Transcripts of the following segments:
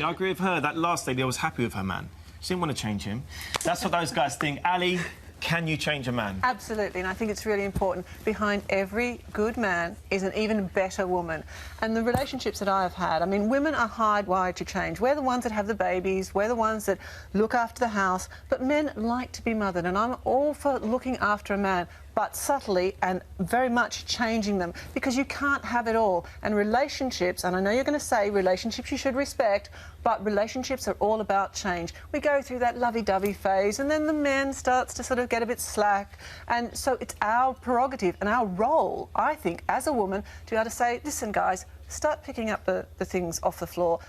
I agree with her. That last lady, I was happy with her man. She didn't want to change him. That's what those guys think. Ali, can you change a man? Absolutely, and I think it's really important. Behind every good man is an even better woman. And the relationships that I've had, I mean, women are hardwired to change. We're the ones that have the babies, we're the ones that look after the house, but men like to be mothered, and I'm all for looking after a man, but subtly and very much changing them, because you can't have it all. And relationships, and I know you're going to say relationships you should respect, but relationships are all about change. We go through that lovey-dovey phase, and then the man starts to sort of get a bit slack. And so it's our prerogative and our role, I think, as a woman, to be able to say, listen, guys, start picking up the things off the floor,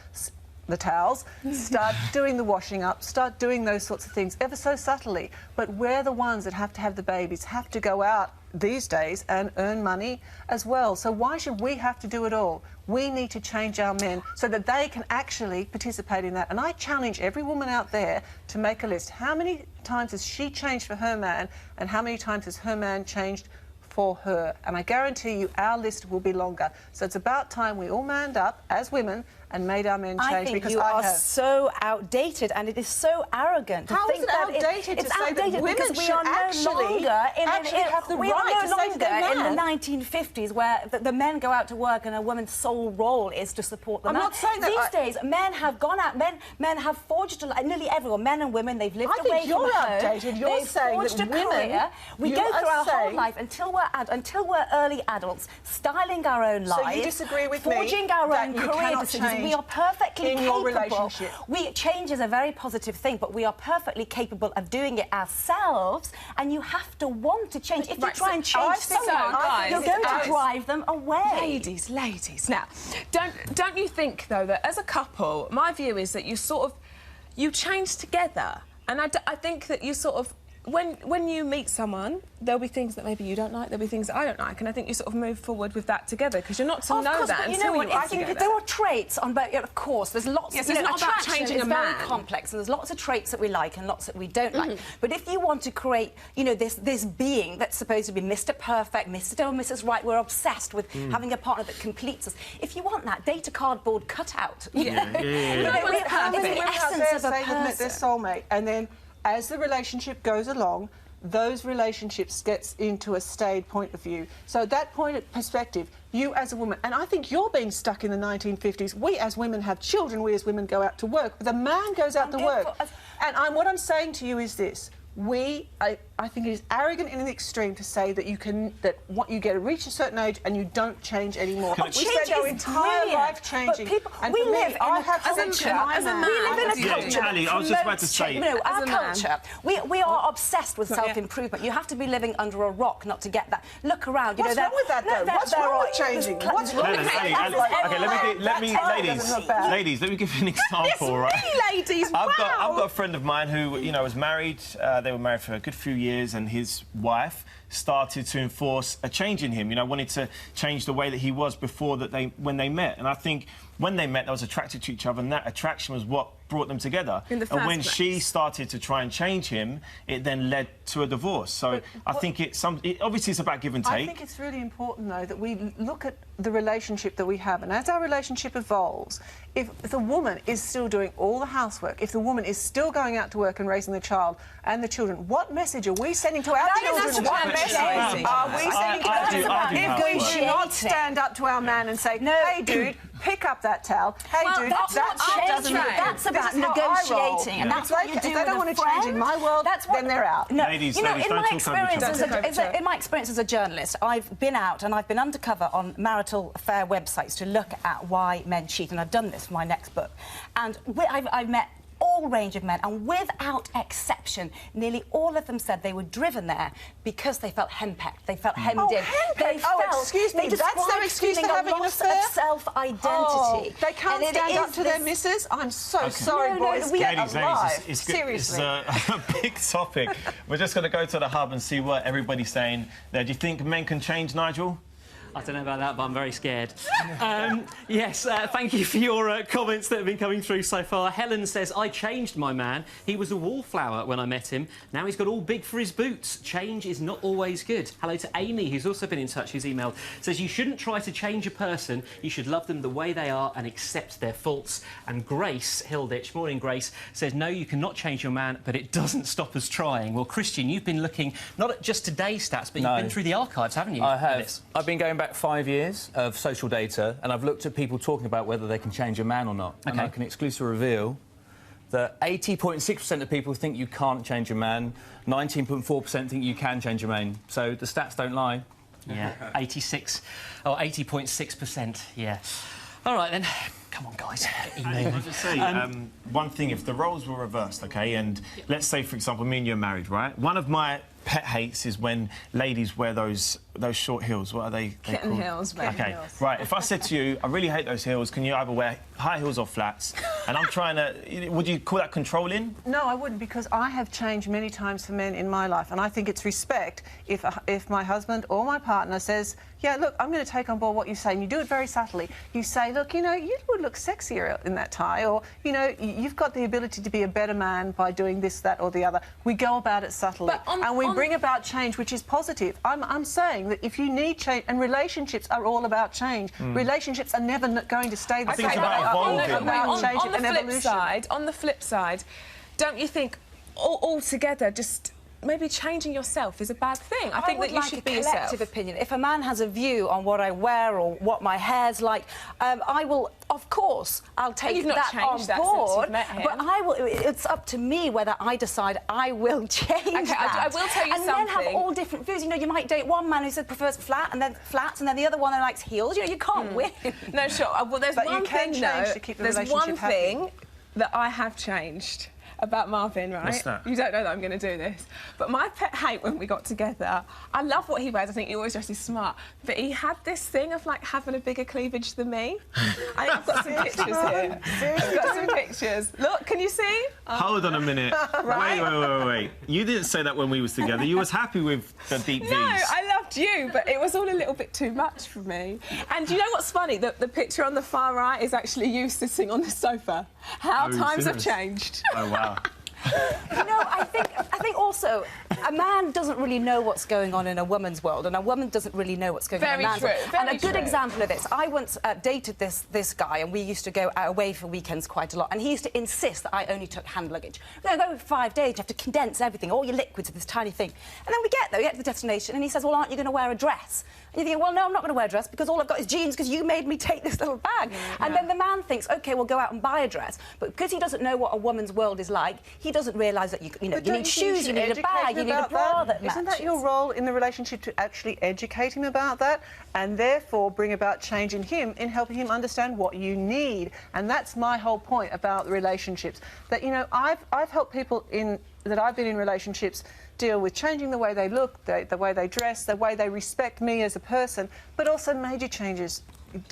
the towels, start doing the washing up, start doing those sorts of things, ever so subtly. But we're the ones that have to have the babies, have to go out these days and earn money as well. So why should we have to do it all? We need to change our men so that they can actually participate in that. And I challenge every woman out there to make a list. How many times has she changed for her man, and how many times has her man changed for her? And I guarantee you our list will be longer. So it's about time we all manned up as women and made our men change. I think because you are so outdated, and it is so arrogant to How think is it that outdated it's to say that outdated women because we should are no actually longer in have the we right are to no say to their longer in man. the 1950s where the men go out to work and a woman's sole role is to support the man. I'm not saying that These days, men have gone out. Men have forged nearly everyone. Men and women. They've lived I away think from you're home. outdated. You're They've saying forged that a women. career. We You go are through our whole saying- life until we're early adults, styling our own lives. So you disagree with me forging our that own you career cannot decisions. change We are perfectly in capable. your relationship. Change is a very positive thing, but we are perfectly capable of doing it ourselves, and you have to want to change. If you try and change someone, you're going to drive them away. Ladies. Now, don't you think, though, that as a couple, my view is that you change together, and I think that you sort of, when you meet someone, there'll be things that maybe you don't like, there'll be things that I don't like, and I think you sort of move forward with that together, because you're not to know that but you until know what? you are I think together. there are traits on both. Of course, there's lots. Yes, you it's know, not about attraction changing is a very man. complex, and there's lots of traits that we like and lots that we don't like. But if you want to create, you know, this being that's supposed to be Mr. Perfect, Mr. or Mrs. Right, we're obsessed with having a partner that completes us. If you want that, date a cardboard cutout. How many women out there say they've met their soulmate, and then as the relationship goes along, those relationships gets into a staid point of view. So that point of perspective, you as a woman, and I think you're being stuck in the 1950s. We as women have children, we as women go out to work, but the man goes out to work. And what I'm saying to you is this. I think it is arrogant in an extreme to say that you reach a certain age and you don't change anymore. We spend our entire life changing. And we for live me, I have as a culture. We live in a culture. Ali, I was just about to say. No, our culture. We are obsessed with self-improvement. You have to be living under a rock not to get that. Look around. What's wrong with that, though? What's wrong with changing? What's wrong with Ladies, let me give you an example, right? Ladies, I've got a friend of mine who, you know, was married. They were married for a good few years, and his wife started to enforce a change in him. You know, wanted to change the way that he was before when they met. And I think when they met, they was attracted to each other, and that attraction was what brought them together. And when she started to try and change him, it then led to a divorce. So I think obviously it's about give and take. I think it's really important, though, that we look at the relationship that we have, and as our relationship evolves, if the woman is still doing all the housework, if the woman is still going out to work and raising the child and the children, what message are we sending to our children? What message are we sending to our children? If we should not stand up to our man and say, hey, dude, pick up that towel. Hey, dude, that's about negotiating, and that's what you do. If they don't want to change in my world, then they're out. No, ladies, you know, don't talk over each other. in my experience as a journalist, I've been out and I've been undercover on marital affair websites to look at why men cheat, and I've done this for my next book. And I've met all range of men, and without exception, nearly all of them said they were driven there because they felt henpecked, they felt hemmed in. They excuse me, that's their excuse for having an affair? Of self-identity. They can't stand up to their missus? I'm so sorry, boys. Ladies, Seriously. It's a big topic. We're just going to go to the hub and see what everybody's saying there. Do you think men can change, Nigel? I don't know about that, but I'm very scared. Yes, thank you for your comments that have been coming through so far. Helen says, I changed my man. He was a wallflower when I met him. Now he's got all big for his boots. Change is not always good. Hello to Amy, who's also been in touch, who's emailed. Says, you shouldn't try to change a person. You should love them the way they are and accept their faults. And Grace Hilditch, morning Grace, says, no, you cannot change your man, but it doesn't stop us trying. Well, Christian, you've been looking not at just today's stats, but you've been through the archives, haven't you? I have. I've been going back 5 years of social data, and I've looked at people talking about whether they can change a man or not. Okay. And I can exclusively reveal that 80.6% of people think you can't change a man, 19.4% think you can change a man. So the stats don't lie. Yeah, 80.6%, yeah. All right, then. Come on, guys. Can I just say, one thing, if the roles were reversed, OK, and let's say, for example, me and you are married, right? One of my pet hates is when ladies wear those short heels. What are they Kitten called? heels, mate. OK, right, if I said to you, I really hate those heels, can you either wear high heels or flats? And I'm trying to... Would you call that controlling? No, I wouldn't, because I have changed many times for men in my life, and I think it's respect if my husband or my partner says, yeah, look, I'm going to take on board what you say, and you do it very subtly. You say, look, you know, you would look sexier in that tie, or, you know, you've got the ability to be a better man by doing this, that or the other. We go about it subtly, and we bring about change, which is positive. I'm saying that if you need change, and relationships are all about change, relationships are never going to stay the same. it's about evolving. On the flip side, don't you think altogether just maybe changing yourself is a bad thing? I think that you should be yourself. I would like a collective opinion. If a man has a view on what I wear or what my hair's like, I will, of course, I'll take that on board. But I will. It's up to me whether I decide I will change that. I will tell you something. And then have all different views. You know, you might date one man who prefers flats, and then the other one who likes heels. You know, you can't win. No, sure. Well, there's one thing, there's one thing that I have changed about Marvin, right? What's that? You don't know that I'm going to do this. But my pet hate when we got together, I love what he wears. I think he always dresses smart. But he had this thing of, like, having a bigger cleavage than me. I've got some pictures here. I've got some pictures. Look, can you see? Hold on a minute. Right? Wait. You didn't say that when we was together. You was happy with the deep V's. No, I loved you, but it was all a little bit too much for me. And you know what's funny? The picture on the far right is actually you sitting on the sofa. How times have changed. Oh, wow. You know, I think also a man doesn't really know what's going on in a woman's world, and a woman doesn't really know what's going on in a man's world. And a good example of this, I once dated this guy, and we used to go away for weekends quite a lot, and he used to insist that I only took hand luggage. We're going to go for 5 days, you have to condense everything, all your liquids, this tiny thing. And then we get there, we get to the destination, and he says, well, aren't you going to wear a dress? And you think, well, no, I'm not going to wear a dress because all I've got is jeans because you made me take this little bag. And then the man thinks, OK, we'll go out and buy a dress. But because he doesn't know what a woman's world is like, he doesn't realise that, you need shoes, you need a bag, you need a bra that matches. Isn't that your role in the relationship, to actually educate him about that and therefore bring about change in him, in helping him understand what you need? And that's my whole point about the relationships. That, you know, I've helped people that I've been in relationships deal with changing the way they look, the way they dress, the way they respect me as a person, but also major changes.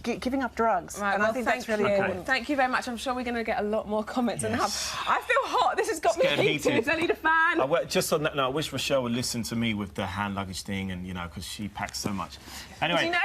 Giving up drugs. Right, and I think that's really important. Thank you very much. I'm sure we're going to get a lot more comments. And I feel hot. This has got me heated. I need a fan. Just on that note, I wish Rochelle would listen to me with the hand luggage thing, and, you know, because she packs so much. Anyway. Do you know?